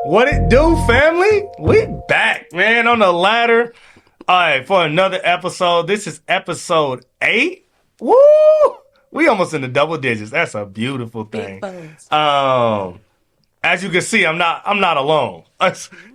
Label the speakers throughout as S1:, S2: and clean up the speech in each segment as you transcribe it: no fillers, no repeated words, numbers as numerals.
S1: What it do, family? We back, man, on the ladder. All right, for another episode. This is episode 8. Woo! We almost in the double digits. That's a beautiful thing. As you can see, I'm not alone.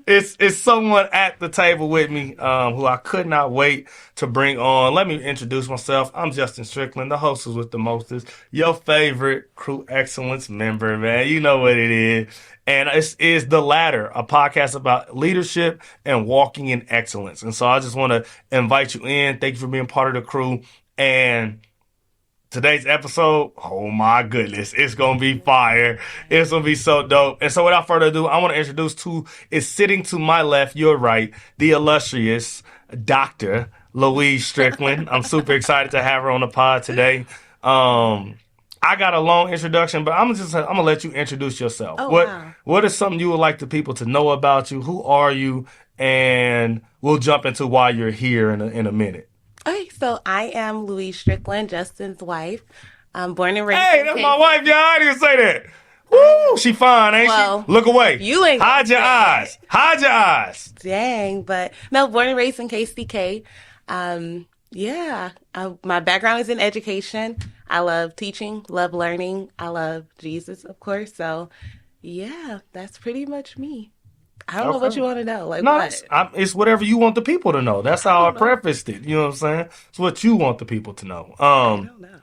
S1: It's someone at the table with me who I could not wait to bring on. Let me introduce myself. I'm Justin Strickland, the hostess with the mostest, your favorite Crew Excellence member, man. You know what it is. And it is The Ladder, a podcast about leadership and walking in excellence. And so I just want to invite you in. Thank you for being part of the crew. And today's episode, oh my goodness, it's going to be fire. It's going to be so dope. And so without further ado, I want to introduce who is sitting to my left, your right, the illustrious Dr. Louise Strickland. I'm super excited to have her on the pod today. I got a long introduction, but I'm gonna let you introduce yourself. What is something you would like the people to know about you? Who are you? And we'll jump into why you're here in a minute.
S2: Okay, so I am Louise Strickland, Justin's wife. I'm born and raised.
S1: Hey, that's my wife, y'all. I didn't say that. Woo, she fine, ain't she? Look away.
S2: You ain't
S1: hide your eyes. Hide your eyes.
S2: Dang, but no, born and raised in KCK. My background is in education. I love teaching, love learning. I love Jesus, of course. So, yeah, that's pretty much me. I don't know what you want to know.
S1: It's whatever you want the people to know. That's how I prefaced it. You know what I'm saying? It's what you want the people to know.
S2: I don't know.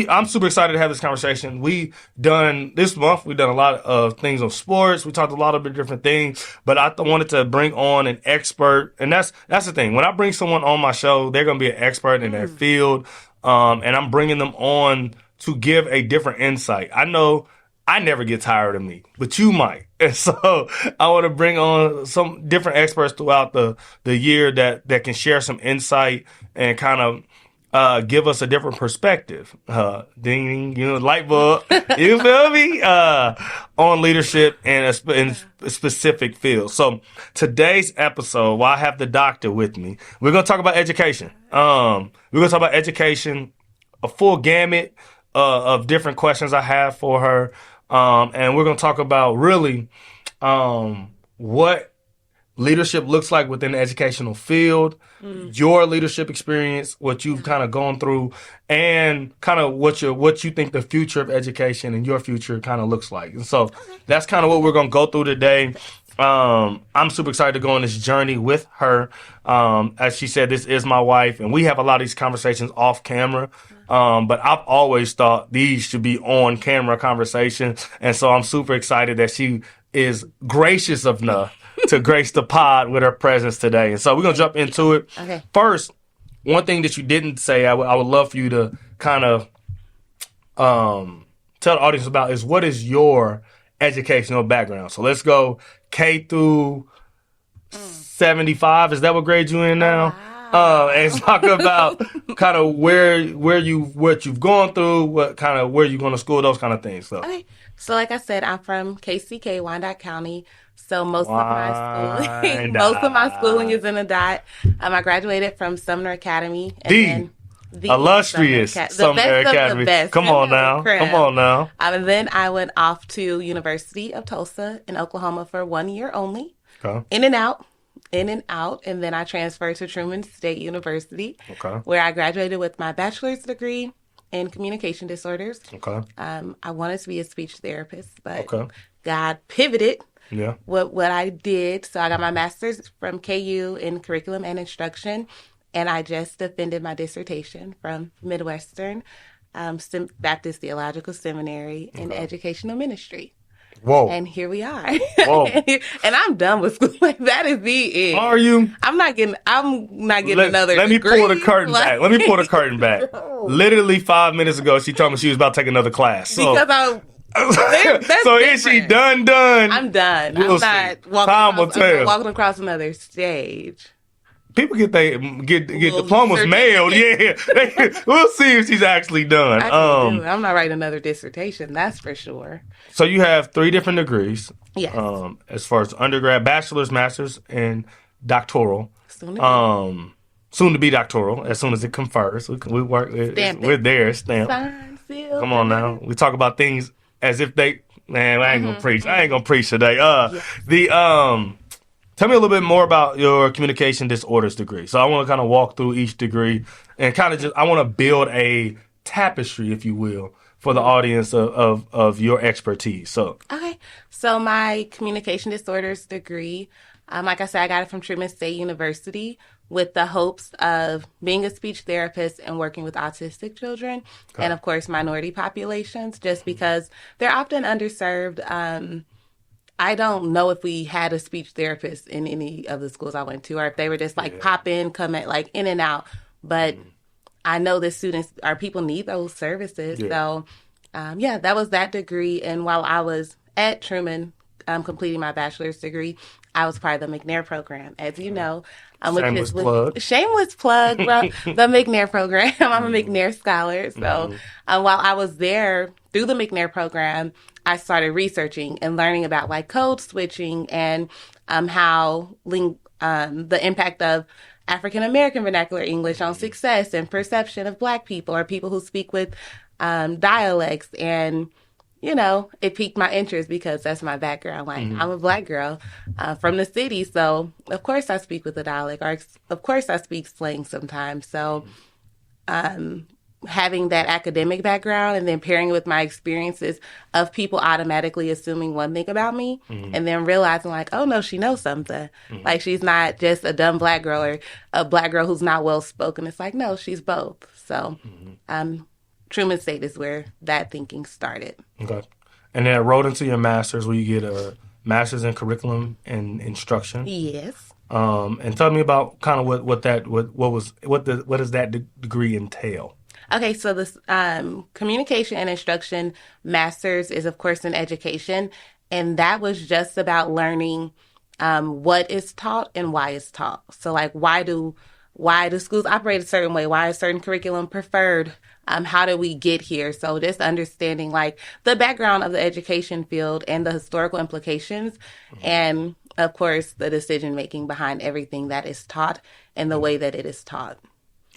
S1: I'm super excited to have this conversation. This month, we've done a lot of things on sports. We talked a lot of different things, but I wanted to bring on an expert. And that's the thing. When I bring someone on my show, they're going to be an expert in their field. And I'm bringing them on to give a different insight. I know I never get tired of me, but you might. And so I want to bring on some different experts throughout the year that can share some insight and kind of give us a different perspective. Ding, light bulb. You feel me? On leadership in a specific field. So today's episode, while I have the doctor with me, we're going to talk about education. We're going to talk about education, a full gamut of different questions I have for her. And we're going to talk about really what leadership looks like within the educational field, your leadership experience, what you've kind of gone through, and kind of what you think the future of education and your future kind of looks like. And so that's kind of what we're going to go through today. I'm super excited to go on this journey with her. As she said, this is my wife, and we have a lot of these conversations off camera. But I've always thought these should be on camera conversations. And so I'm super excited that she is gracious enough to grace the pod with her presence today. And so we're going to jump into it.
S2: Okay.
S1: First, one thing that you didn't say, I would love for you to kind of tell the audience about is what is your educational background? So let's go K through 75. Is that what grade you in now? And talk about kind of what you've gone through, where you're going to school, those kind of things. So.
S2: Okay. So like I said, I'm from KCK, Wyandotte County. So most of my schooling is in a dot. I graduated from Sumner Academy. And the
S1: illustrious Sumner Academy. Come on now.
S2: And then I went off to University of Tulsa in Oklahoma for 1 year only. Okay. In and out. And then I transferred to Truman State University, where I graduated with my bachelor's degree in communication disorders. Okay. I wanted to be a speech therapist, but God pivoted what I did. So I got my master's from KU in curriculum and instruction, and I just defended my dissertation from Midwestern Baptist Theological Seminary in educational ministry.
S1: Whoa.
S2: And here we are. Whoa. And I'm done with school. Like, that is the end.
S1: Are you?
S2: I'm not getting another
S1: Let me
S2: degree.
S1: pull the curtain back. Let me pull the curtain back. Literally 5 minutes ago, she told me she was about to take another class. So.
S2: Because
S1: so is she done?
S2: I'm done.
S1: We'll
S2: I'm not walking across another stage.
S1: People get diplomas mailed. Yeah, we'll see if she's actually done.
S2: I'm not writing another dissertation. That's for sure.
S1: So you have 3 different degrees.
S2: Yes.
S1: As far as undergrad, bachelor's, master's, and doctoral. Soon to be doctoral. As soon as it confers, we work. We're there. Stamp.
S2: Sign, seal.
S1: Come on now. We talk about things as if they, man, I ain't gonna preach. I ain't gonna preach today. Tell me a little bit more about your communication disorders degree. So I want to kind of walk through each degree and kind of I want to build a tapestry, if you will, for the audience of your expertise.
S2: Okay. So my communication disorders degree, like I said, I got it from Truman State University with the hopes of being a speech therapist and working with autistic children and, of course, minority populations, just because they're often underserved. I don't know if we had a speech therapist in any of the schools I went to, or if they were just pop in, come in, in and out. But I know that students or people need those services. Yeah. So, that was that degree. And while I was at Truman completing my bachelor's degree, I was part of the McNair program, as you know.
S1: Shameless plug.
S2: Shameless plug, bro. The McNair program. I'm a McNair scholar. So while I was there through the McNair program, I started researching and learning about code switching and how the impact of African American vernacular English on success and perception of Black people or people who speak with dialects. And it piqued my interest because that's my background. I'm a Black girl from the city, so of course I speak with a dialect, or of course I speak slang sometimes. So having that academic background and then pairing it with my experiences of people automatically assuming one thing about me and then realizing oh no, she knows something. She's not just a dumb Black girl or a Black girl who's not well spoken. It's no, she's both. So Truman State is where that thinking started.
S1: Okay. And then I wrote into your master's where you get a master's in curriculum and instruction.
S2: Yes.
S1: And tell me about kind of what does that degree entail?
S2: Okay, so this communication and instruction master's is, of course, in education, and that was just about learning what is taught and why it's taught. So, why do schools operate a certain way? Why is certain curriculum preferred? How do we get here? So just understanding the background of the education field and the historical implications, and of course the decision making behind everything that is taught and the way that it is taught.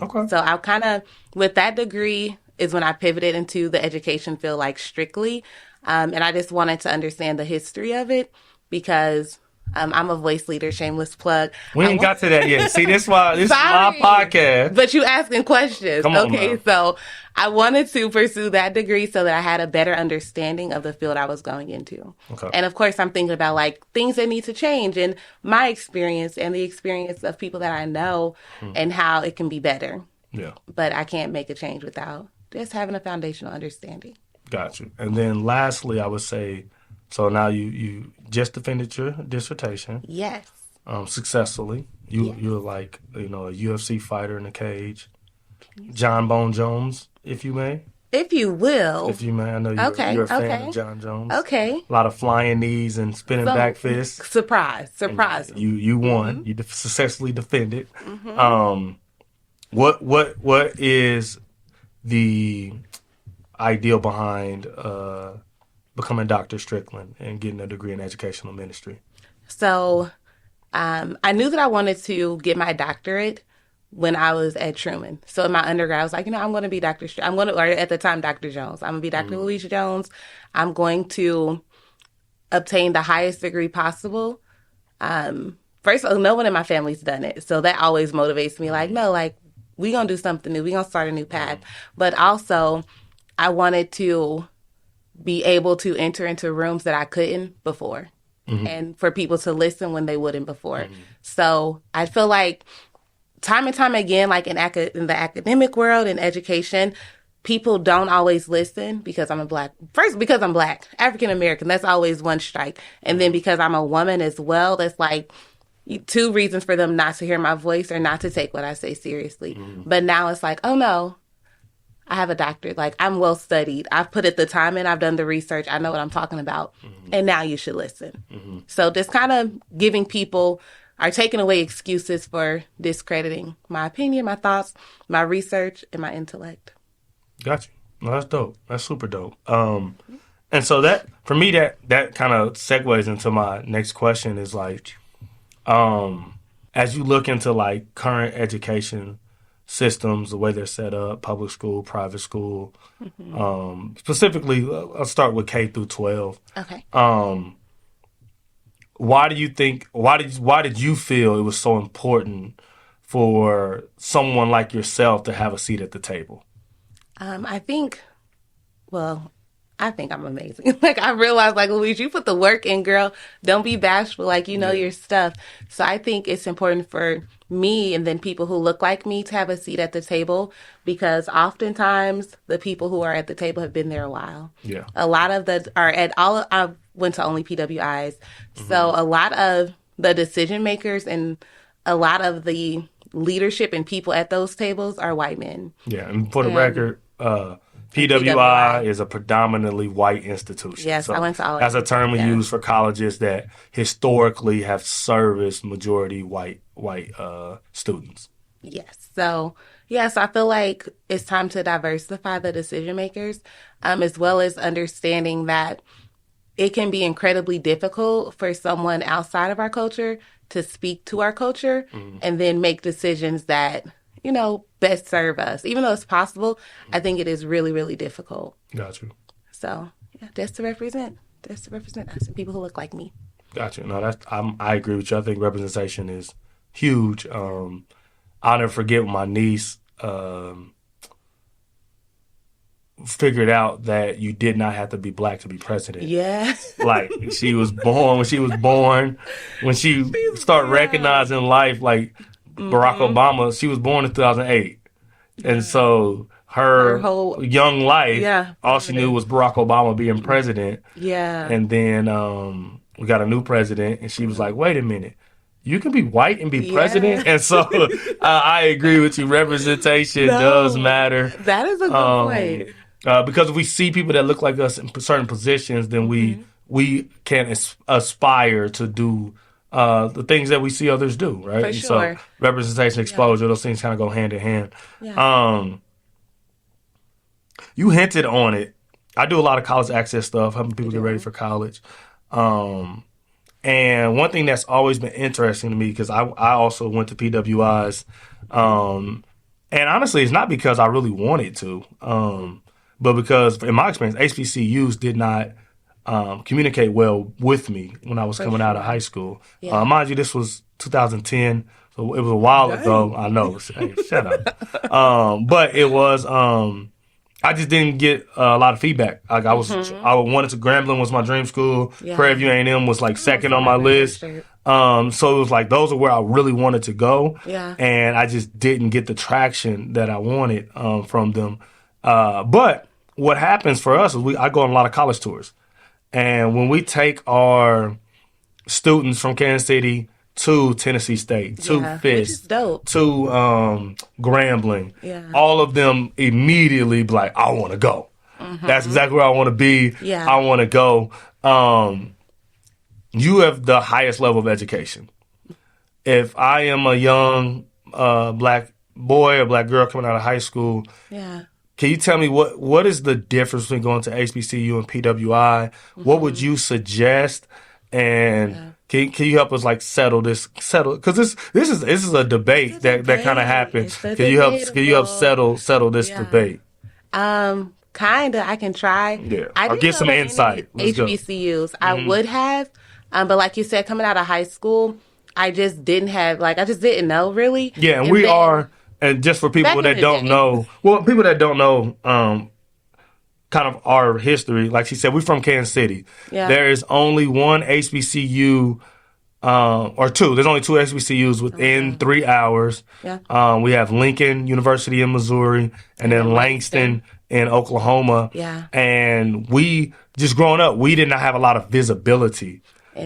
S2: Okay. So I kind of, with that degree, is when I pivoted into the education field strictly, and I just wanted to understand the history of it because I'm a voice leader, shameless plug.
S1: We ain't got to that yet. See, this is my podcast.
S2: But you asking questions.
S1: Come on,
S2: okay,
S1: man.
S2: So I wanted to pursue that degree so that I had a better understanding of the field I was going into. Okay. And of course, I'm thinking about things that need to change and my experience and the experience of people that I know and how it can be better. Yeah. But I can't make a change without just having a foundational understanding.
S1: Got you. And then lastly, I would say, so now you just defended your dissertation.
S2: Yes.
S1: Successfully. You're a UFC fighter in a cage. John Bone Jones, if you may.
S2: If you will.
S1: If you may. I know you're a fan of John Jones.
S2: Okay.
S1: A lot of flying knees and spinning back fists.
S2: Surprise.
S1: You won. You successfully defended. What is the ideal behind becoming Dr. Strickland and getting a degree in educational ministry?
S2: So I knew that I wanted to get my doctorate when I was at Truman. So in my undergrad, I was I'm going to be Dr. or at the time, Dr. Jones. I'm going to be Dr. Louise Jones. I'm going to obtain the highest degree possible. First of all, no one in my family's done it. So that always motivates me. We're going to do something new. We're going to start a new path. But also, I wanted to be able to enter into rooms that I couldn't before and for people to listen when they wouldn't before. So I feel time and time again, in the academic world and education, people don't always listen because I'm Black. First, because I'm Black, African American, that's always one strike. And then because I'm a woman as well, that's two reasons for them not to hear my voice or not to take what I say seriously. But now it's oh no, I have a doctorate. I'm well studied. I've put the time in. I've done the research. I know what I'm talking about. And now you should listen. So just kind of giving people are taking away excuses for discrediting my opinion, my thoughts, my research, and my intellect.
S1: Got you. Well, that's dope. That's super dope. And so that, for me, that kind of segues into my next question is as you look into current education systems, the way they're set up, public school, private school. Specifically, I'll start with K through 12.
S2: Okay.
S1: Why did you feel it was so important for someone like yourself to have a seat at the table?
S2: I think I'm amazing. Like, I realized, like, Louise, you put the work in, girl. Don't be bashful. Like, you know your stuff. So I think it's important for me and then people who look like me to have a seat at the table, because oftentimes the people who are at the table have been there a while.
S1: Yeah.
S2: A lot of I went to only PWIs. So a lot of the decision makers and a lot of the leadership and people at those tables are white men.
S1: Yeah. And for the record, PWI is a predominantly white institution.
S2: Yes,
S1: so
S2: I went to all of
S1: that's a term we use for colleges that historically have serviced majority white students.
S2: Yes. So, yes, I feel like it's time to diversify the decision makers, as well as understanding that it can be incredibly difficult for someone outside of our culture to speak to our culture and then make decisions that, you know, best serve us. Even though it's possible, I think it is really, really difficult.
S1: Got you.
S2: So, yeah, just to represent us and people who look like me.
S1: Got you. No, I agree with you. I think representation is huge. I'll never forget when my niece figured out that you did not have to be black to be president.
S2: Yeah.
S1: Like, when she started recognizing life, like Barack Obama, she was born in 2008. And so her whole young life, all she knew was Barack Obama being president.
S2: Yeah.
S1: And then we got a new president, and she was like, wait a minute. You can be white and be president? And so I agree with you. Representation does matter.
S2: That is a good point.
S1: Because if we see people that look like us in certain positions, then we can aspire to do the things that we see others do, right?
S2: For sure.
S1: So representation, exposure, those things kind of go hand in hand. Yeah. You hinted on it. I do a lot of college access stuff, helping people get ready for college. And one thing that's always been interesting to me, because I also went to PWIs, and honestly, it's not because I really wanted to, but because, in my experience, HBCUs did not communicate well with me when I was coming out of high school. Yeah. Mind you, this was 2010, so it was a while ago. I know. Hey, shut up. But it was... I just didn't get a lot of feedback. Like, I wanted to. Grambling was my dream school. Yeah. Prairie View A&M was like second on my list. So it was like those are where I really wanted to go. Yeah. And I just didn't get the traction that I wanted from them. But what happens for us is I go on a lot of college tours, and when we take our students from Kansas City to Tennessee State, to Fisk, to Grambling. Yeah. All of them immediately be like, I want to go. That's exactly where I want to be. Yeah. I want to go. You have the highest level of education. If I am a young black boy or black girl coming out of high school, can you tell me what is the difference between going to HBCU and PWI? What would you suggest? And can you help us like settle because this is a debate that kind of happens. Can you help settle this debate?
S2: Kinda. I can try.
S1: Yeah. I'll get some insight.
S2: HBCUs. I would have, but like you said, coming out of high school, I just didn't know really.
S1: Yeah, and just for people that don't know, kind of our history, like she said, we're from Kansas City. Yeah. There is only one HBCU, or two. There's only two HBCUs within 3 hours. Yeah. We have Lincoln University in Missouri, and then Langston in Oklahoma. Yeah. And we, just growing up, we did not have a lot of visibility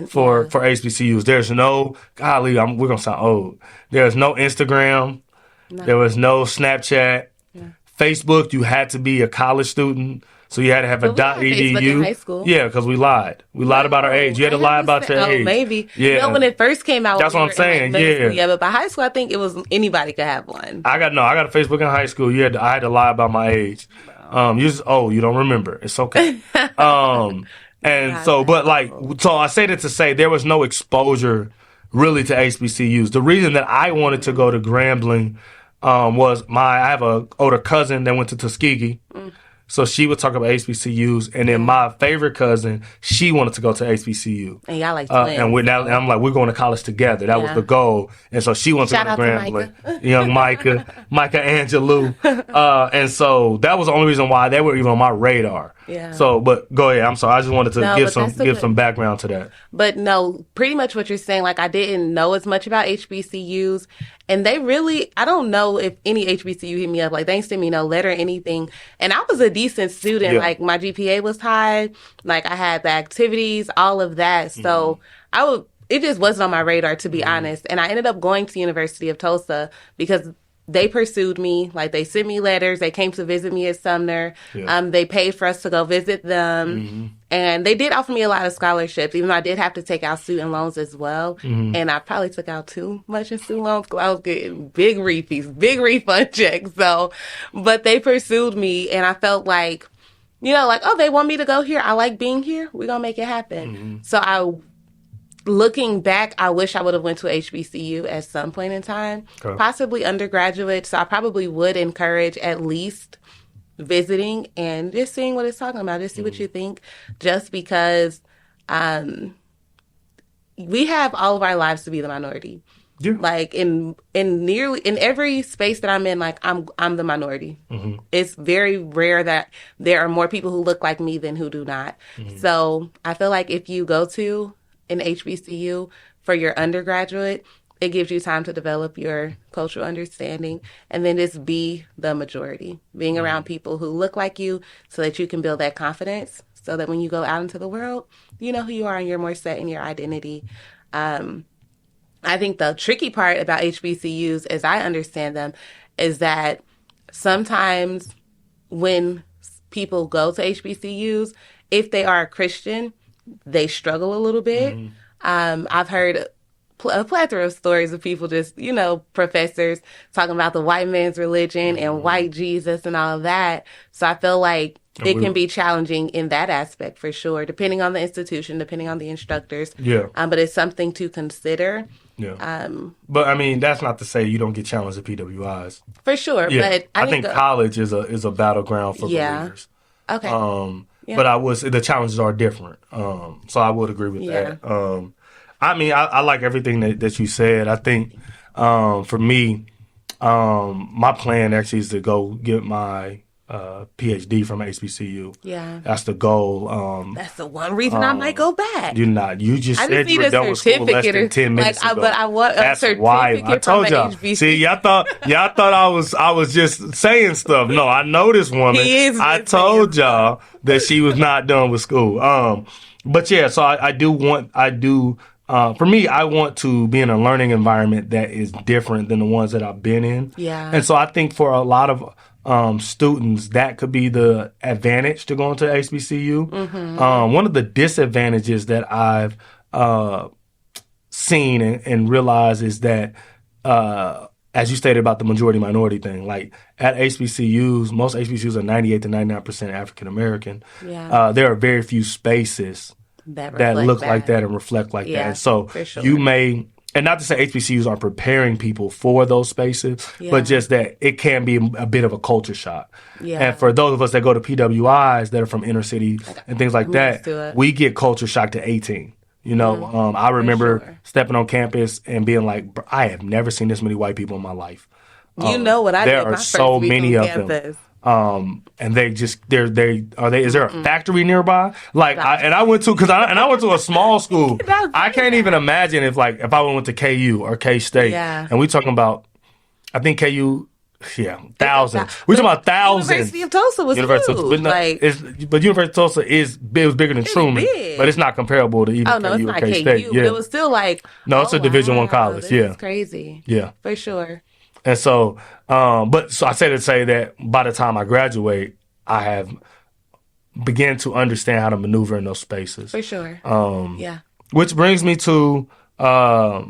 S1: for HBCUs. There's no, we're going to sound old. There's no Instagram. No. There was no Snapchat. Yeah. Facebook, you had to be a college student. So you had to have a .edu.
S2: In high school.
S1: Yeah, because we lied. We lied about our age. You had to lie about your age.
S2: Maybe. Yeah. You know, when it first came out.
S1: That's what I'm saying. Yeah.
S2: But by high school, I think it was anybody could have one.
S1: I got a Facebook in high school. I had to lie about my age. You don't remember. It's okay. So I say that to say there was no exposure really to HBCUs. The reason that I wanted to go to Grambling was I have a older cousin that went to Tuskegee. So she would talk about HBCUs, and then my favorite cousin, she wanted to go to HBCU.
S2: And y'all like twins.
S1: And I'm like, we're going to college together. That was the goal. And so she wanted to go to Grambling. Young Micah Angelou. And so that was the only reason why they were even on my radar.
S2: Yeah.
S1: So, but go ahead. I'm sorry. I just wanted to give some background to that.
S2: But no, pretty much what you're saying, like I didn't know as much about HBCUs. And they really, I don't know if any HBCU hit me up. Like, they didn't send me no letter or anything. And I was a decent student. Yeah. Like, my GPA was high. Like, I had the activities, all of that. So, it just wasn't on my radar, to be honest. And I ended up going to University of Tulsa because they pursued me. Like, they sent me letters. They came to visit me at Sumner. Yeah. They paid for us to go visit them. And they did offer me a lot of scholarships, even though I did have to take out student loans as well. And I probably took out too much in student loans because I was getting big refund checks. So, but they pursued me, and I felt like, oh, they want me to go here. I like being here. We're going to make it happen. So looking back, I wish I would have went to HBCU at some point in time, possibly undergraduate. So I probably would encourage at least visiting and just seeing what it's talking about, just see what you think, just because we have all of our lives to be the minority. Yeah. Like in every space that I'm in, like I'm the minority. It's very rare that there are more people who look like me than who do not. So I feel like if you go to an HBCU for your undergraduate, it gives you time to develop your cultural understanding and then just be the majority, being around people who look like you so that you can build that confidence so that when you go out into the world, you know who you are and you're more set in your identity. I think the tricky part about HBCUs, as I understand them, is that sometimes when people go to HBCUs, if they are a Christian, they struggle a little bit. I've heard a plethora of stories of people just, professors talking about the white man's religion and white Jesus and all of that. So I feel like it can be challenging in that aspect for sure, depending on the institution, depending on the instructors. Yeah. But it's something to consider. Yeah.
S1: But I mean, that's not to say you don't get challenged at PWIs.
S2: For sure.
S1: Yeah.
S2: But
S1: I think college is a battleground for believers.
S2: Okay.
S1: But the challenges are different. So I would agree with that. I mean, I like everything that you said. I think for me, my plan actually is to go get my PhD from HBCU. Yeah. That's the goal.
S2: That's the one reason I might go back.
S1: You're not. You just said you were done with school less than 10 minutes ago.
S2: But I want a certificate
S1: why I told y'all.
S2: HBCU.
S1: See, y'all thought I was just saying stuff. No, I know this woman. I told y'all that she was not done with school. But yeah, so for me, I want to be in a learning environment that is different than the ones that I've been in. Yeah. And so I think for a lot of students, that could be the advantage to going to HBCU. One of the disadvantages that I've seen and realized is that, as you stated about the majority-minority thing, like at HBCUs, most HBCUs are 98 to 99% African American. Yeah. There are very few spaces that look like that and reflect like that. And so you may, and not to say HBCUs aren't preparing people for those spaces, but just that it can be a bit of a culture shock. Yeah. And for those of us that go to PWIs that are from inner city and things like that, we get culture shocked at 18. I remember stepping on campus and being like, I have never seen this many white people in my life.
S2: What I did.
S1: There are so many of them. And they just is there a factory nearby? Like I went to a small school. I can't even imagine if I went to KU or K State. Yeah. And we talking about, I think KU, thousands. We talking about thousands.
S2: University of Tulsa was huge.
S1: But University of Tulsa was bigger than Truman, but it's not comparable to even KU or K State.
S2: But it was still
S1: it's a Division I college.
S2: This is crazy. Yeah, for sure.
S1: And so, so I say to say that by the time I graduate, I have began to understand how to maneuver in those spaces.
S2: For sure.
S1: Which brings me to, I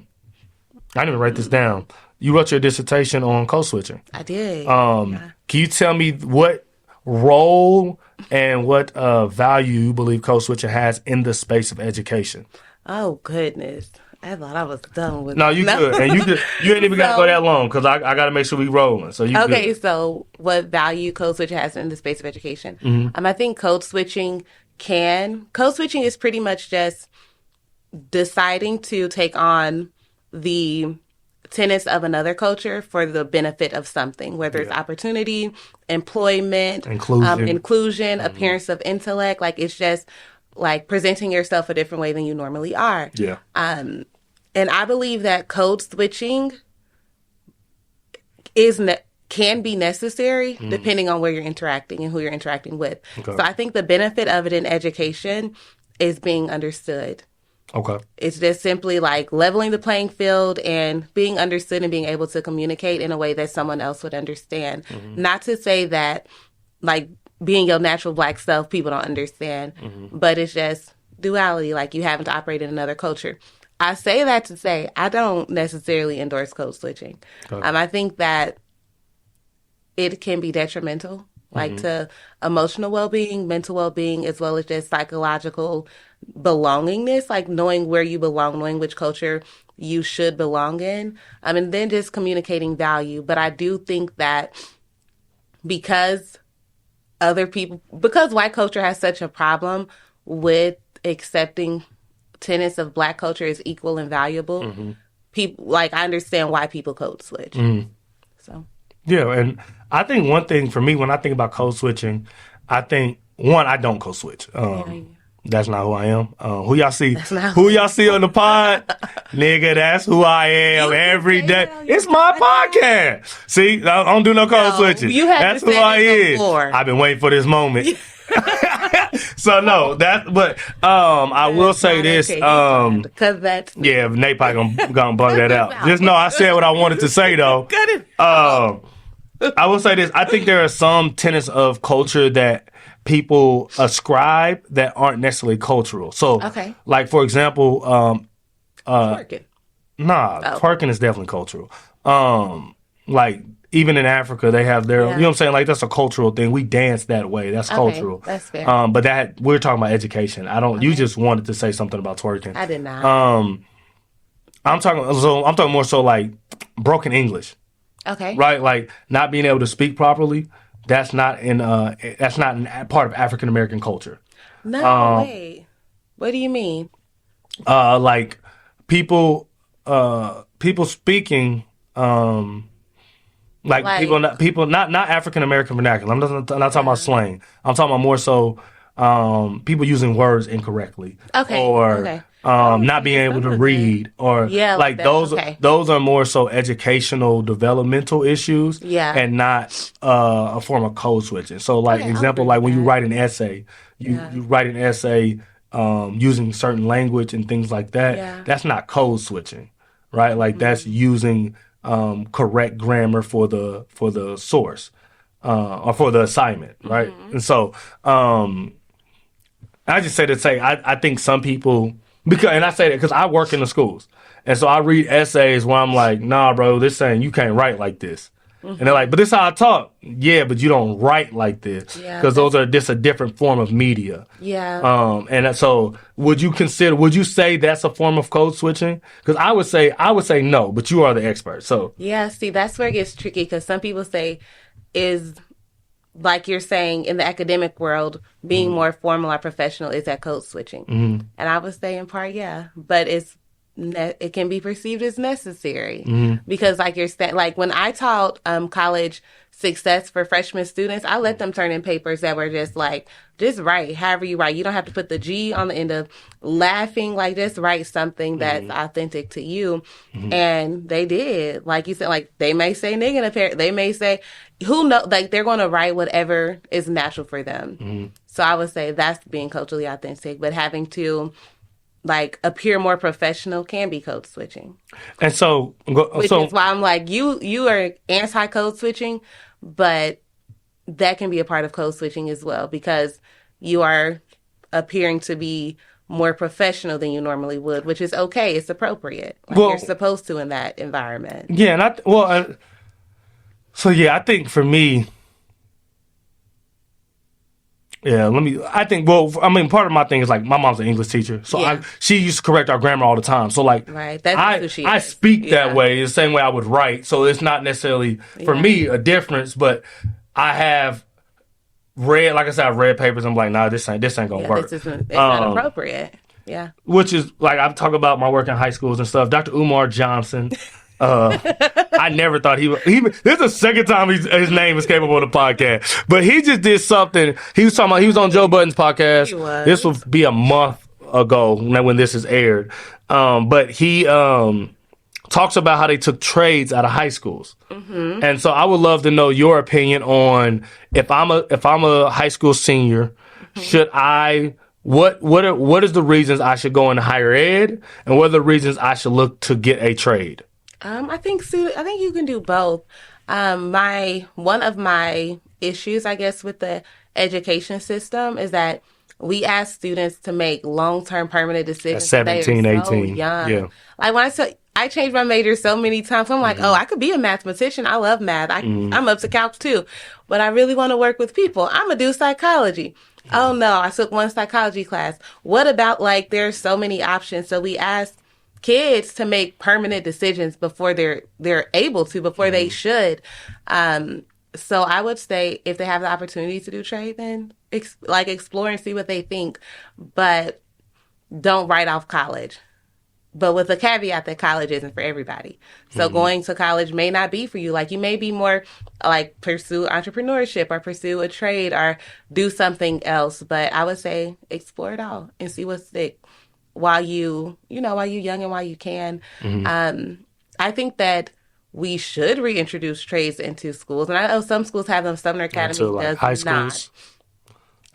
S1: didn't even write this down. You wrote your dissertation on code switching.
S2: I did.
S1: Can you tell me what role and what value you believe code switching has in the space of education?
S2: Oh, goodness. I thought I was done with
S1: No, you good. And you ain't even got to go that long because I got to make sure we rolling. So you
S2: okay,
S1: good.
S2: So what value code switching has in the space of education? I think code switching is pretty much just deciding to take on the tenets of another culture for the benefit of something, whether it's opportunity, employment, inclusion, appearance of intellect. Like, it's just like presenting yourself a different way than you normally are.
S1: Yeah.
S2: And I believe that code switching can be necessary depending on where you're interacting and who you're interacting with. Okay. So I think the benefit of it in education is being understood.
S1: Okay.
S2: It's just simply like leveling the playing field and being understood and being able to communicate in a way that someone else would understand. Not to say that, like, being your natural Black self, people don't understand, but it's just duality, like you having to operate in another culture. I say that to say I don't necessarily endorse code switching. Okay. I think that it can be detrimental, like to emotional well-being, mental well-being, as well as just psychological belongingness, like knowing where you belong, knowing which culture you should belong in, and then just communicating value. But I do think that because white culture has such a problem with accepting tenets of Black culture as equal and valuable, people, like, I understand why people code switch. So
S1: yeah, and I think one thing for me when I think about code switching, I think one, I don't code switch. That's not who I am. Who y'all see on the pod? Nigga, that's who I am every day. It's my podcast. See, I don't do no code switching. That's who I am. I've been waiting for this moment. So no, I will say this.
S2: Because that's
S1: Nate probably gonna bug that out. Just know I said what I wanted to say though. I will say this. I think there are some tenets of culture that people ascribe that aren't necessarily cultural. So, like, for example,
S2: twerking.
S1: Twerking is definitely cultural. Like, even in Africa, they have their, you know what I'm saying? Like, that's a cultural thing. We dance that way. That's cultural.
S2: That's fair.
S1: But that, we're talking about education. You just wanted to say something about twerking.
S2: I did not.
S1: I'm talking more so like broken English.
S2: Okay.
S1: Right? Like, not being able to speak properly. That's not part of African American culture.
S2: No way. What do you mean?
S1: Like people speaking, people not African American vernacular. I'm not talking about slang. I'm talking about more so people using words incorrectly.
S2: Okay.
S1: Not being able to read or those are more so educational developmental issues and not a form of code switching. So like example, like when you write an essay, you write an essay using certain language and things like that. Yeah. That's not code switching, right? Like that's using correct grammar for the source or for the assignment, right? And so I just say to say I think some people. And I say that because I work in the schools. And so I read essays where I'm like, nah, bro, this saying you can't write like this. And they're like, but this is how I talk. Yeah, but you don't write like this. Because those are just a different form of media.
S2: Yeah.
S1: And so would you say that's a form of code switching? Because I would say no, but you are the expert. So
S2: yeah, see, that's where it gets tricky because some people say is like you're saying, in the academic world, being more formal or professional is that code switching. And I would say in part, yeah, but it can be perceived as necessary because, like you're saying, like when I taught college success for freshman students, I let them turn in papers that were just write however you write. You don't have to put the G on the end of laughing. Like, just write something that's authentic to you. And they did. Like you said, like they may say nigga in a pair. They may say, who knows? Like, they're going to write whatever is natural for them. So I would say that's being culturally authentic. But having to like appear more professional can be code switching.
S1: And so,
S2: which is why I'm like, you are anti code switching, but that can be a part of code switching as well because you are appearing to be more professional than you normally would, which is okay. It's appropriate. Like, you're supposed to in that environment.
S1: Yeah, and I think for me, Yeah, part of my thing is like my mom's an English teacher. So she used to correct our grammar all the time. So like,
S2: right. That's who she is.
S1: I speak that way, the same way I would write. So it's not necessarily, for me, a difference, but I have I've read papers. I'm like, nah, this ain't gonna work.
S2: It's not appropriate. Yeah.
S1: Which is like, I talk about my work in high schools and stuff. Dr. Umar Johnson. I never thought he this is the second time his name has came up on the podcast, but he just did something. He was on Joe Budden's podcast. This will be a month ago when this is aired. But he talks about how they took trades out of high schools. Mm-hmm. And so I would love to know your opinion on if I'm a high school senior, should I what is the reasons I should go into higher ed, and what are the reasons I should look to get a trade?
S2: I think you can do both. One of my issues, I guess, with the education system is that we ask students to make long-term permanent decisions
S1: at 17,
S2: they are
S1: 18.
S2: So young.
S1: Yeah.
S2: Like when I changed my major so many times. I'm like, I could be a mathematician. I love math. I'm up to calc too, but I really want to work with people. I'm gonna do psychology. Oh no, I took one psychology class. What about there's so many options. So we ask kids to make permanent decisions before they're able to, before they should. So I would say if they have the opportunity to do trade, then explore and see what they think, but don't write off college. But with the caveat that college isn't for everybody. So going to college may not be for you. Like you may be more pursue entrepreneurship or pursue a trade or do something else. But I would say explore it all and see what's thick while you're young and while you can. I think that we should reintroduce trades into schools. And I know some schools have them, Sumner Academy does
S1: high
S2: not.
S1: schools.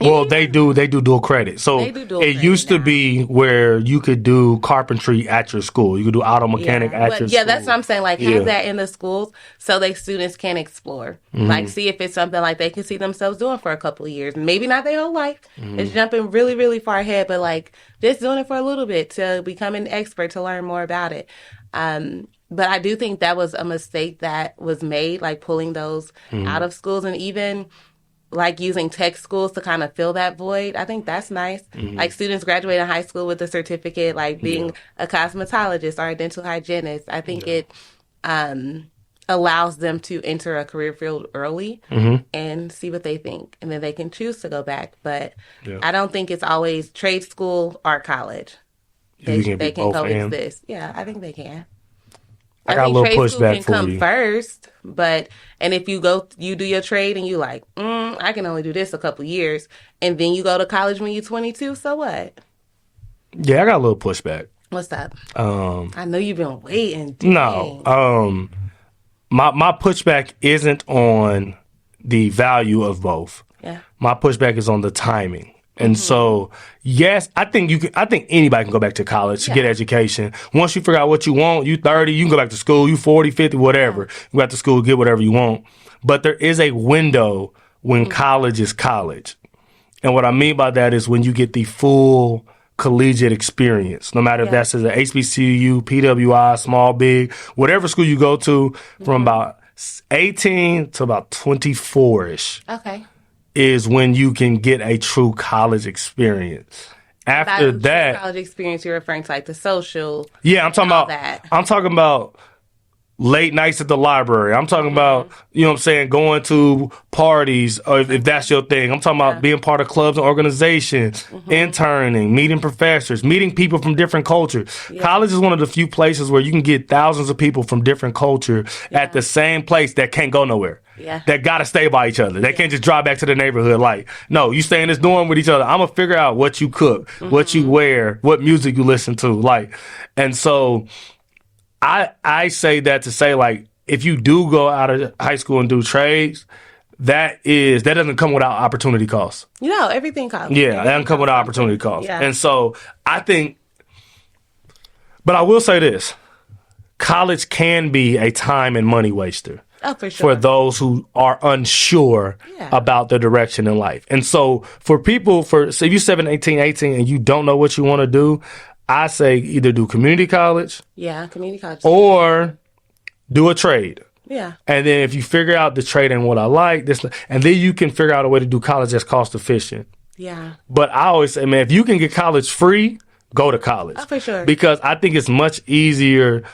S1: Well, they do dual credit. So it used to be where you could do carpentry at your school. You could do auto mechanic at your school. Yeah,
S2: that's what I'm saying. Have that in the schools so students can explore. See if it's something they can see themselves doing for a couple of years. Maybe not their whole life. It's jumping really, really far ahead, but just doing it for a little bit to become an expert, to learn more about it. But I do think that was a mistake that was made, pulling those out of schools, and even using tech schools to kind of fill that void. I think that's nice. Students graduating high school with a certificate, being a cosmetologist or a dental hygienist. I think it allows them to enter a career field early and see what they think. And then they can choose to go back. But I don't think it's always trade school or college. They can coexist. Yeah, I think they can.
S1: I got a little pushback for
S2: you. Come first, and if you do your trade and you I can only do this a couple years, and then you go to college when you're 22. So what?
S1: Yeah, I got a little pushback.
S2: What's up? I know you've been waiting.
S1: No, my pushback isn't on the value of both.
S2: Yeah,
S1: my pushback is on the timing. And so, yes, I think anybody can go back to college to get education. Once you figure out what you want, you 30, you can go back to school, you 40, 50, whatever. You go back to school, get whatever you want. But there is a window when college is college. And what I mean by that is when you get the full collegiate experience, no matter if that's as an HBCU, PWI, small, big, whatever school you go to, from about 18 to about 24-ish.
S2: Okay.
S1: Is when you can get a true college experience. After that,
S2: college experience, you're referring to the social.
S1: Yeah, I'm talking about late nights at the library. I'm talking about, going to parties, or if that's your thing. I'm talking about being part of clubs and organizations, interning, meeting professors, meeting people from different cultures. Yeah. College is one of the few places where you can get thousands of people from different cultures at the same place that can't go nowhere.
S2: Yeah.
S1: That got to stay by each other. They can't just drive back to the neighborhood. No, you stay in this dorm with each other. I'm going to figure out what you cook, what you wear, what music you listen to. And so I say that to say, if you do go out of high school and do trades, that doesn't come without opportunity costs.
S2: Everything costs.
S1: Yeah, that doesn't come without opportunity costs. Yeah. And so I think, but I will say this, college can be a time and money waster.
S2: Oh, for sure.
S1: For those who are unsure about their direction in life. And so for people, so if you're 17, 18 and you don't know what you want to do, I say either do community college.
S2: Yeah, community college.
S1: Or do a trade.
S2: Yeah.
S1: And then if you figure out the trade and what I like, and then you can figure out a way to do college that's cost efficient.
S2: Yeah.
S1: But I always say, man, if you can get college free, go to college.
S2: Oh, for sure.
S1: Because I think it's much easier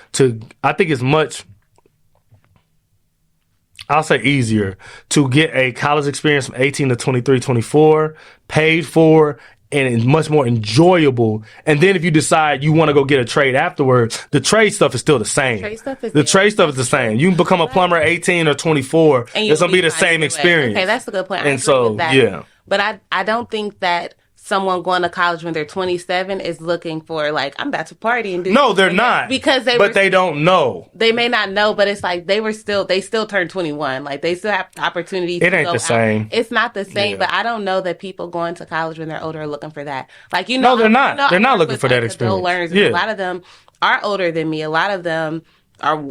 S1: I'll say easier to get a college experience from 18 to 23, 24, paid for, and it's much more enjoyable. And then if you decide you want to go get a trade afterwards, the trade stuff is still the same. The trade stuff is the same. You can become a plumber at 18 or 24. It's going to be the same experience.
S2: Okay, that's a good point.
S1: And so, yeah.
S2: But I don't think that someone going to college when they're 27 is looking for, like, I'm about to party and do.
S1: No, they're not.
S2: Because
S1: they don't know.
S2: They may not know, but it's like they still turned 21. Like, they still have opportunities.
S1: It ain't the same.
S2: It's not the same, but I don't know that people going to college when they're older are looking for that. Like,
S1: no, they're not. They're not looking for that experience.
S2: Learners, a lot of them are older than me. A lot of them are.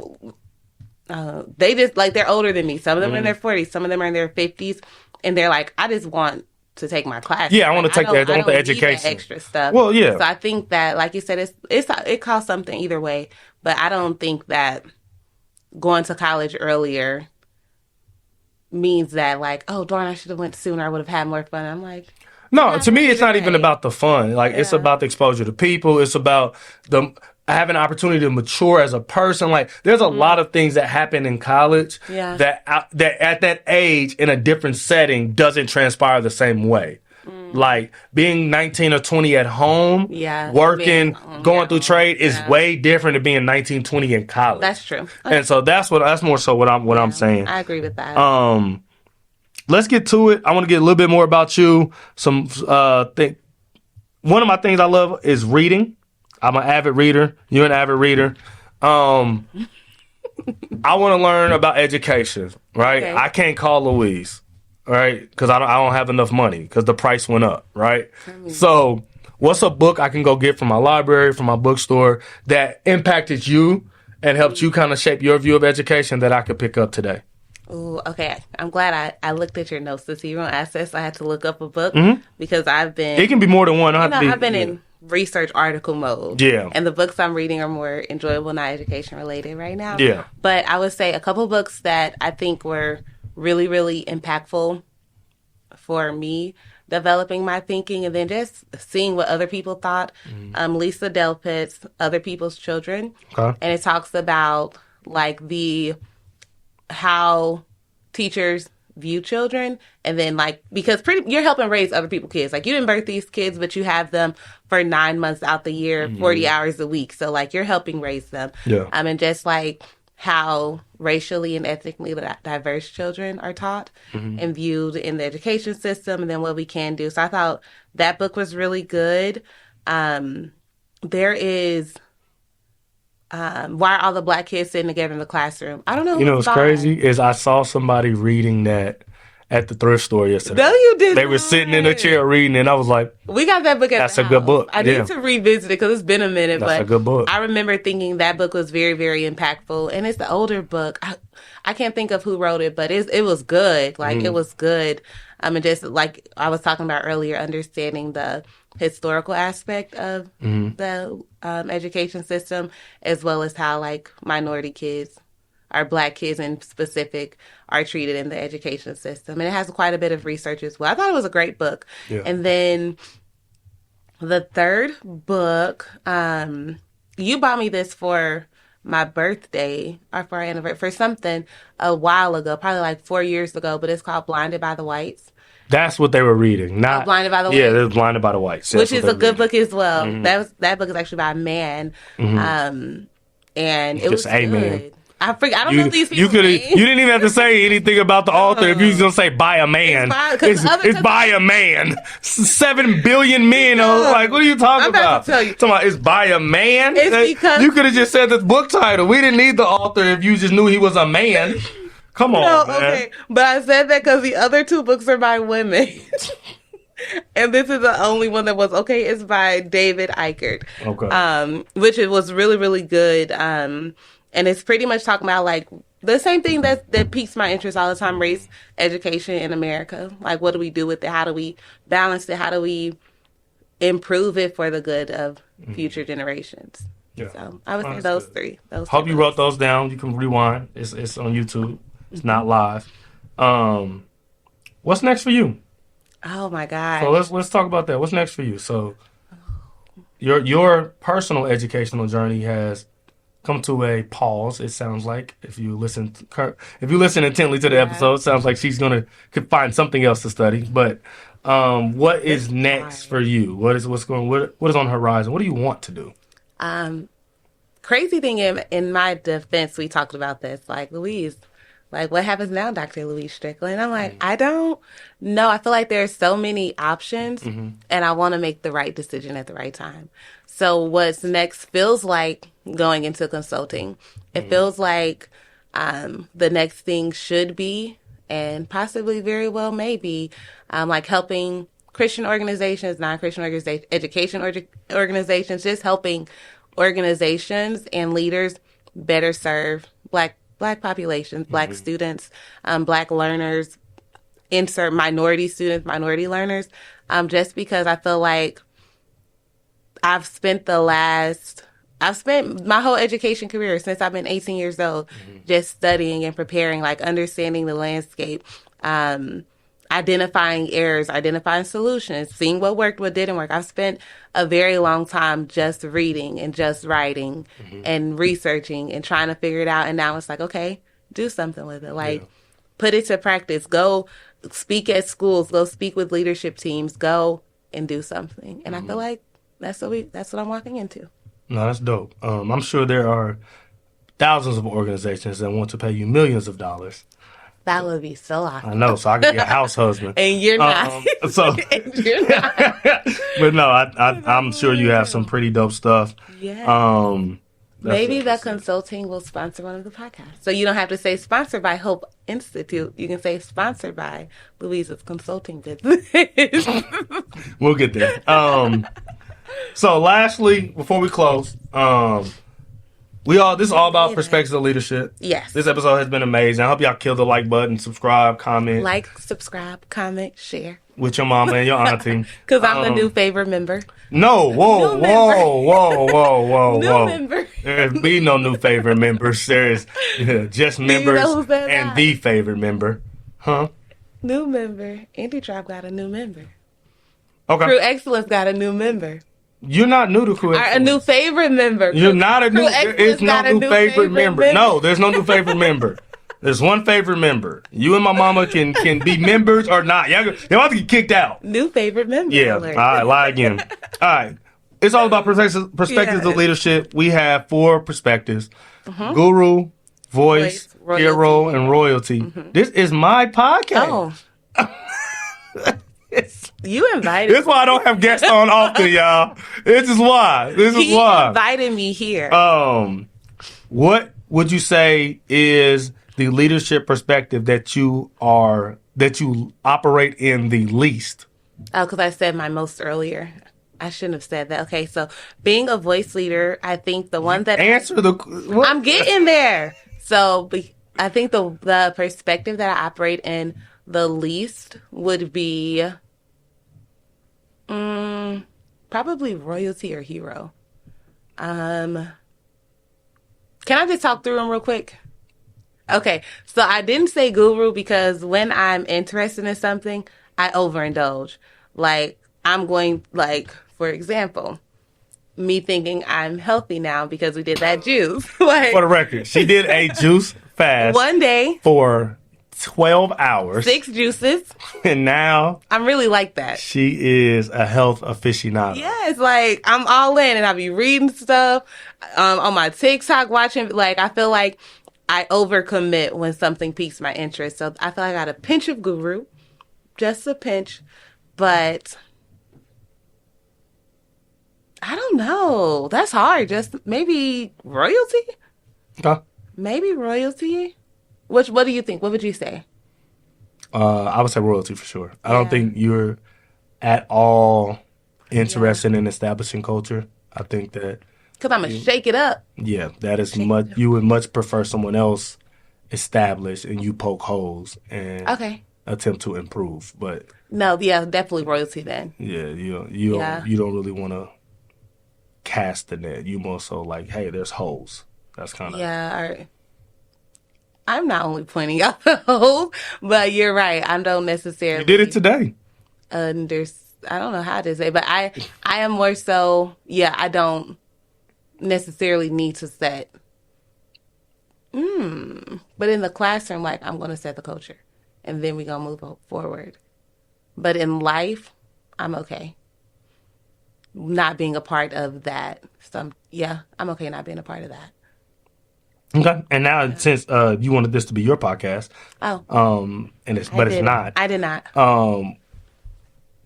S2: They just, like, they're older than me. Some of them are in their 40s. Some of them are in their 50s, and they're like, I just want to take my class.
S1: Yeah, I want to take that. I want the education.
S2: That extra stuff.
S1: Well, yeah.
S2: So I think that, like you said, it costs something either way. But I don't think that going to college earlier means that, like, oh, darn, I should have went sooner. I would have had more fun. I'm like,
S1: no. To me, it's not even about the fun. Like, it's about the exposure to people. It's about having an opportunity to mature as a person. Like, there's a lot of things that happen in college that at that age in a different setting doesn't transpire the same way. Like, being 19 or 20 at home, working, going through trade is way different than being 19, 20 in college.
S2: That's true. Okay.
S1: And so that's more so what I'm saying.
S2: I agree with that.
S1: Let's get to it. I want to get a little bit more about you. One of my things I love is reading. I'm an avid reader. You're an avid reader. I want to learn about education, right? Okay. I can't call Louise, right? Because I don't have enough money because the price went up, right? So what's a book I can go get from my library, from my bookstore that impacted you and helped you kind of shape your view of education that I could pick up today?
S2: Ooh, okay. I'm glad I looked at your notes to see your own assets. I had to look up a book because it
S1: can be more than one.
S2: I've been in research article mode.
S1: Yeah.
S2: And the books I'm reading are more enjoyable, not education related right now.
S1: Yeah.
S2: But I would say a couple books that I think were really, really impactful for me developing my thinking and then just seeing what other people thought. Lisa Delpit's Other People's Children. Okay. And it talks about, like, how teachers view children, and then, like, because you're helping raise other people's kids. Like, you didn't birth these kids, but you have them for 9 months out the year, 40 hours a week. So, like, you're helping raise them. Yeah. And just, like, how racially and ethnically diverse children are taught and viewed in the education system, and then what we can do. So I thought that book was really good. There is Why Are All the Black Kids Sitting Together in the Classroom? I don't know.
S1: You know what's crazy is I saw somebody reading that at the thrift store yesterday.
S2: No, you didn't.
S1: They were sitting in a chair reading, and I was like,
S2: we got that book at
S1: that's
S2: the
S1: a
S2: house.
S1: Good book.
S2: I need to revisit it because it's been a minute.
S1: That's a good book.
S2: I remember thinking that book was very, very impactful, and it's the older book. I can't think of who wrote it, but it was good. Like, it was good. And just like I was talking about earlier, understanding the historical aspect of the education system, as well as how, like, minority kids, or Black kids in specific, are treated in the education system. And it has quite a bit of research as well. I thought it was a great book. Yeah. And then the third book, you bought me this for my birthday or for our anniversary, for something a while ago, probably like 4 years ago, but it's called Blinded by the Whites.
S1: That's what they were reading. Not
S2: Blinded by the Whites.
S1: Yeah, they're Blinded by the Whites.
S2: Which is a good book as well. That book is actually by a man. And it was good.
S1: Man.
S2: I don't know these people.
S1: You didn't even have to say anything about the author if you was gonna say by a man. It's by a man. 7 billion men. Like, what are you talking about?
S2: I'm about to tell you.
S1: Talking about it's by a man.
S2: It's because
S1: you could have just said the book title. We didn't need the author if you just knew he was a man. Come on, man. Okay,
S2: but I said that because the other two books are by women. And this is the only one that was okay. It's by David Eichert. Okay. Which it was really, really good. And it's pretty much talking about, like, the same thing that piques my interest all the time, race education in America. Like, what do we do with it? How do we balance it? How do we improve it for the good of future generations? Yeah. So I would say those three.
S1: Hope you wrote those down. You can rewind. It's on YouTube. It's not live. What's next for you?
S2: Oh my gosh.
S1: So let's talk about that. What's next for you? So your personal educational journey has come to a pause. It sounds like if you listen intently to the episode, it sounds like she's could find something else to study. But what is next for you? What is on the horizon? What do you want to do?
S2: Crazy thing in my defense, we talked about this. Like, Louise, like, what happens now, Dr. Louise Strickland? I'm like, I don't know. I feel like there's so many options, and I want to make the right decision at the right time. So what's next feels like going into consulting. It feels like the next thing should be, and possibly very well maybe, like helping Christian organizations, non-Christian organizations, education organizations, just helping organizations and leaders better serve Black populations, Black students, Black learners, insert minority students, minority learners, just because I feel like I've spent my whole education career since I've been 18 years old just studying and preparing, like understanding the landscape, identifying errors, identifying solutions, seeing what worked, what didn't work. I've spent a very long time just reading and just writing and researching and trying to figure it out. And now it's like, okay, do something with it. Like, put it to practice. Go speak at schools. Go speak with leadership teams. Go and do something. And I feel like that's what I'm walking into.
S1: No, that's dope. I'm sure there are thousands of organizations that want to pay you millions of dollars.
S2: That would be so awesome.
S1: I know, so I could be a house husband.
S2: And you're not.
S1: And you're not. But no, I'm sure you have some pretty dope stuff.
S2: Yeah. Maybe the consulting will sponsor one of the podcasts. So you don't have to say sponsored by Hope Institute. You can say sponsored by Louise's consulting business.
S1: We'll get there. So lastly, before we close, this is all about perspectives of leadership.
S2: Yes.
S1: This episode has been amazing. I hope y'all kill the like button, subscribe, comment.
S2: Like, subscribe, comment, share.
S1: With your mama and your auntie.
S2: Because I'm the new favorite member.
S1: No, whoa.
S2: New member.
S1: There's be no new favorite members. There's just members and the favorite member. Huh?
S2: New member. Indie Drop got a new member.
S1: Okay.
S2: Crew Excellence got a new member.
S1: You're not new to Crew Excellence.
S2: A new favorite member.
S1: You're not a new. There is no new favorite member. No, there's no new favorite member. There's one favorite member. You and my mama can be members or not. Y'all have to get kicked out.
S2: New favorite member.
S1: Yeah. Alert. All right. Lie again. All right. It's all about perspectives of leadership. We have 4 perspectives: guru, voice, hero, and royalty. This is my podcast.
S2: Oh. You invited me.
S1: This is why I don't have guests on often, y'all. This is why. He
S2: invited me here.
S1: What would you say is the leadership perspective that you operate in the least?
S2: Oh, because I said my most earlier. I shouldn't have said that. Okay, so being a voice leader, I think the one that I'm getting there. So I think the perspective that I operate in the least would be probably royalty or hero. Can I just talk through them real quick? Okay, so I didn't say guru because when I'm interested in something, I overindulge. Like, I'm going, like, for example, me thinking I'm healthy now because we did that juice. Like,
S1: for the record, she did a juice fast.
S2: One day.
S1: For 12 hours.
S2: 6 juices.
S1: And now.
S2: I'm really like that.
S1: She is a health aficionado.
S2: Yeah, it's like I'm all in and I be reading stuff on my TikTok, watching. Like, I feel like I overcommit when something piques my interest. So I feel like I got a pinch of guru. Just a pinch. But I don't know. That's hard. Just maybe royalty?
S1: Okay.
S2: Maybe royalty. What do you think? What would you say?
S1: I would say royalty for sure. I don't think you're at all interested in establishing culture. I think that
S2: because I'm gonna shake it up.
S1: Yeah, that is much. You would much prefer someone else establish and you poke holes and attempt to improve. But
S2: no, definitely royalty then.
S1: Yeah, you don't really want to cast the net. You more so like, hey, there's holes. That's kind of
S2: all right. I'm not only pointing out the holes, but you're right. I don't necessarily.
S1: You did it today.
S2: I don't know how to say, but I am more so, I don't necessarily need to set, but in the classroom, like, I'm going to set the culture and then we're going to move forward. But in life, I'm okay not being a part of that. I'm okay not being a part of that.
S1: Okay. And now, since you wanted this to be your podcast, it's not.
S2: I did not.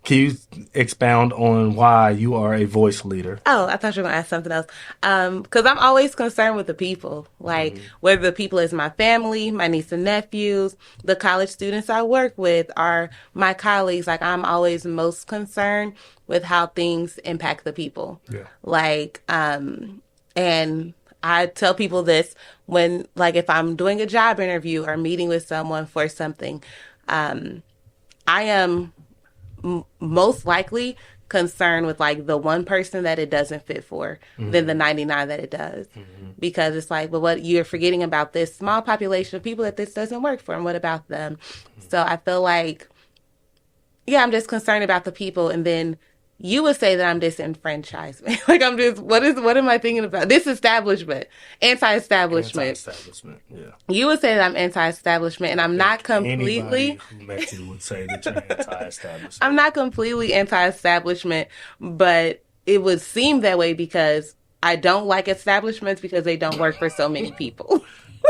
S1: Can you expound on why you are a voice leader?
S2: Oh, I thought you were going to ask something else. Because I'm always concerned with the people, like whether the people is my family, my niece and nephews, the college students I work with, are my colleagues. Like, I'm always most concerned with how things impact the people.
S1: Yeah.
S2: Like, and I tell people this when, like, if I'm doing a job interview or meeting with someone for something, I am most likely concerned with, like, the one person that it doesn't fit for than the 99 that it does. Because it's like, but what, you're forgetting about this small population of people that this doesn't work for, and what about them? So I feel like, I'm just concerned about the people. And then you would say that I'm disenfranchisement. Like, I'm just, what am I thinking about? Anti-establishment, yeah. You would say that I'm anti-establishment, and I'm not completely.
S1: Anybody who met you would say that you're anti-establishment.
S2: I'm not completely anti-establishment, but it would seem that way because I don't like establishments because they don't work for so many people.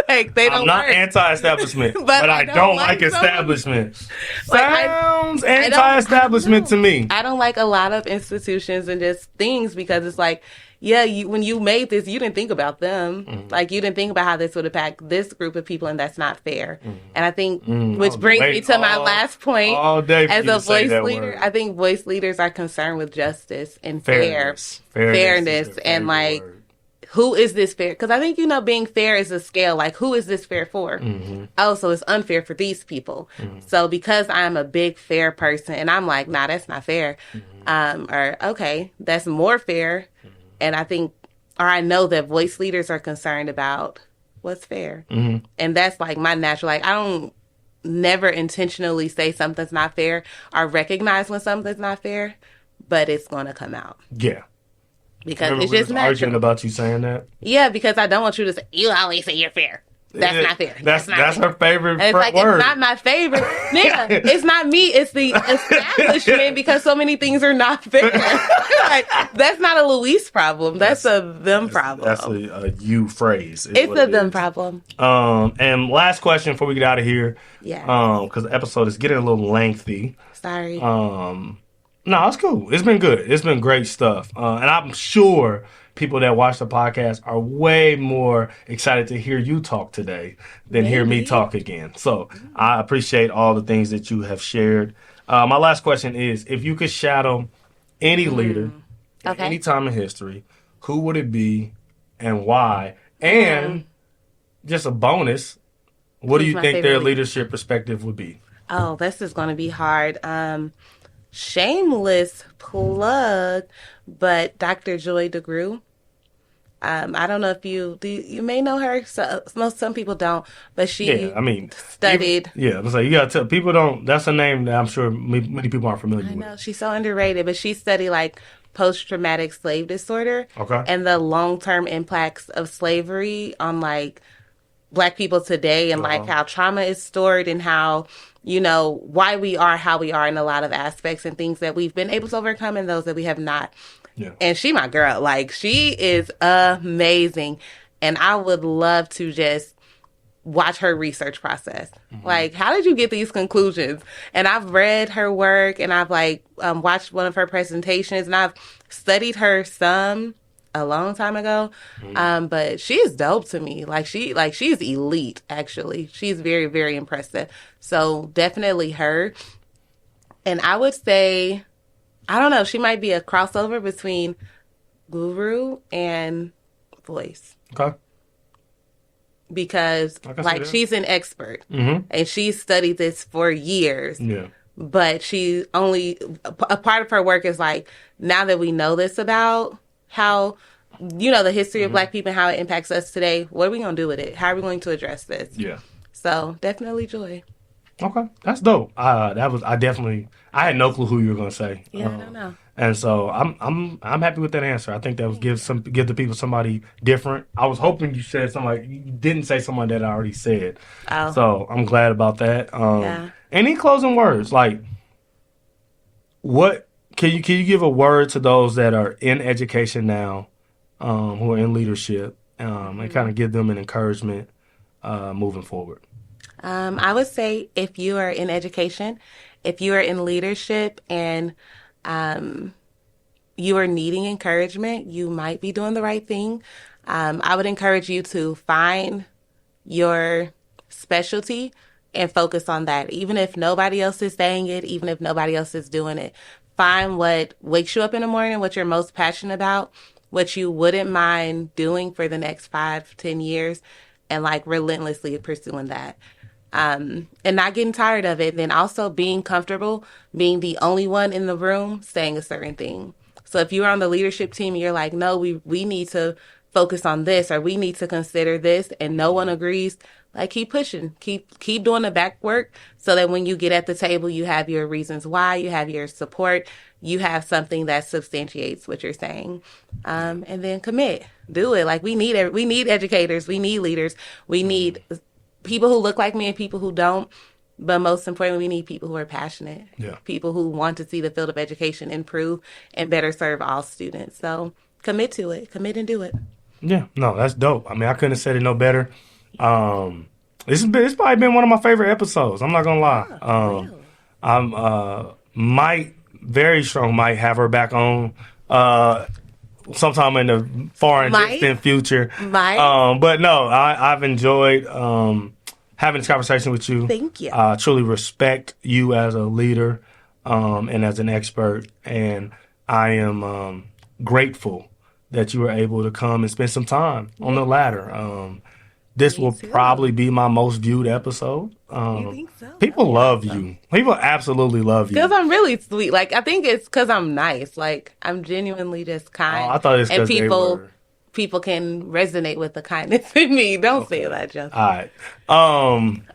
S2: Like, they don't.
S1: I'm not anti-establishment, but I don't like establishment. Sounds anti-establishment to me.
S2: I don't like a lot of institutions and just things because it's like, when you made this, you didn't think about them. Like, you didn't think about how this would impact this group of people, and that's not fair. And I think, which brings me to my last point. As a voice leader, I think voice leaders are concerned with justice and fairness and, like, who is this fair? Because I think, being fair is a scale. Like, who is this fair for? Oh, so it's unfair for these people. So because I'm a big fair person, and I'm like, nah, that's not fair. Or, okay, that's more fair. And I think, or I know that voice leaders are concerned about what's fair. And that's, like, my natural, like, I don't never intentionally say something's not fair or recognize when something's not fair, but it's going to come out.
S1: Yeah.
S2: Because
S1: Remember
S2: it's just natural.
S1: Arguing about you saying that?
S2: Yeah, because I don't want you to say, you always say you're fair. That's not fair.
S1: That's her favorite
S2: and it's
S1: word.
S2: It's not my favorite. Nigga, it's not me. It's the establishment because so many things are not fair. Like, that's not a Louise problem. That's a them problem.
S1: That's a you phrase.
S2: It's a them problem.
S1: And last question before we get out of here.
S2: Yeah.
S1: Because the episode is getting a little lengthy.
S2: Sorry.
S1: No, it's cool. It's been good. It's been great stuff. And I'm sure people that watch the podcast are way more excited to hear you talk today than hear me talk again. So I appreciate all the things that you have shared. My last question is, if you could shadow any leader at any time in history, who would it be and why? And just a bonus, what do you think their leadership perspective would be?
S2: Oh, this is going to be hard. Shameless plug, but Dr. Joy DeGruy. I don't know if you may know her. Some people don't, but she studied.
S1: I was like, you gotta tell people don't. That's a name that I'm sure many people aren't familiar with.
S2: I know she's so underrated, but she studied, like, post-traumatic slave disorder, and the long-term impacts of slavery on, like, Black people today, and like how trauma is stored, and how, why we are how we are in a lot of aspects, and things that we've been able to overcome and those that we have not. Yeah. And she my girl. Like, she is amazing. And I would love to just watch her research process. Like, how did you get these conclusions? And I've read her work, and I've, like, watched one of her presentations, and I've studied her some a long time ago. But she is dope to me. She's elite, actually. She's very, very impressive. So definitely her. And I would say, I don't know, she might be a crossover between guru and voice. Okay. Because, like, she's an expert. And she studied this for years. Yeah. But she only, a part of her work is, like, now that we know this about how, the history of Black people and how it impacts us today, what are we going to do with it? How are we going to address this? Yeah. So, definitely Joy.
S1: Okay, that's dope. I had no clue who you were gonna say.
S2: Yeah, I don't know.
S1: And so I'm happy with that answer. I think that was give the people somebody different. I was hoping you said somebody, you didn't say someone that I already said.
S2: Oh.
S1: So I'm glad about that.
S2: Yeah.
S1: Any closing words? Like, what can you give a word to those that are in education now, who are in leadership, and kind of give them an encouragement moving forward?
S2: I would say if you are in education, if you are in leadership and you are needing encouragement, you might be doing the right thing. I would encourage you to find your specialty and focus on that. Even if nobody else is saying it, even if nobody else is doing it, find what wakes you up in the morning, what you're most passionate about, what you wouldn't mind doing for the next 5-10 years, and like relentlessly pursuing that. And not getting tired of it. Then also being comfortable being the only one in the room saying a certain thing. So if you're on the leadership team and you're like, no, we need to focus on this, or we need to consider this, and no one agrees, like keep pushing, keep doing the back work so that when you get at the table, you have your reasons why, you have your support, you have something that substantiates what you're saying. And then commit, do it. Like we need educators, we need leaders, we need people who look like me and people who don't. But most importantly, we need people who are passionate.
S1: Yeah.
S2: People who want to see the field of education improve and better serve all students. So commit to it. Commit and do it.
S1: Yeah. No, that's dope. I mean, I couldn't have said it no better. It's probably been one of my favorite episodes. I'm not going to lie. Really? Might have her back on sometime in the far and distant future. But no, I've enjoyed having this conversation with you.
S2: Thank you.
S1: I truly respect you as a leader and as an expert, and I am grateful that you were able to come and spend some time on the ladder. This will probably be my most viewed episode.
S2: You think so?
S1: People love you. People absolutely love you.
S2: Because I'm really sweet. Like, I think it's because I'm nice. Like, I'm genuinely just kind.
S1: I thought it's because
S2: people can resonate with the kindness in me. Don't say that, Justin.
S1: All right.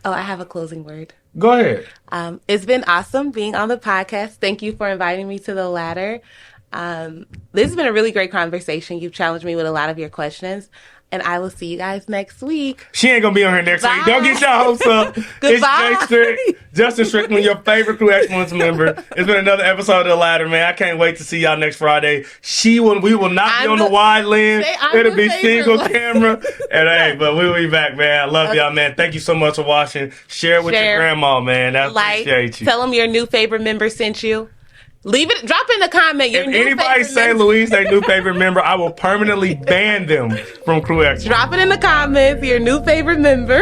S2: I have a closing word.
S1: Go ahead.
S2: It's been awesome being on the podcast. Thank you for inviting me to the ladder. This has been a really great conversation. You've challenged me with a lot of your questions. And I will see you guys next week.
S1: She ain't going to be on here next week. Don't get your hopes up.
S2: Goodbye.
S1: It's Justin Strickland, your favorite Crew Excellence member. It's been another episode of The Ladder, man. I can't wait to see y'all next Friday. We will not be on the wide lens. It'll be single camera. And hey, but we'll be back, man. I love y'all, man. Thank you so much for watching. Share it with your grandma, man. I appreciate you.
S2: Tell them your new favorite member sent you. Drop in the comment.
S1: If anybody say Louise their new favorite member, I will permanently ban them from Crew Excellence.
S2: Drop it in the comments, your new favorite member.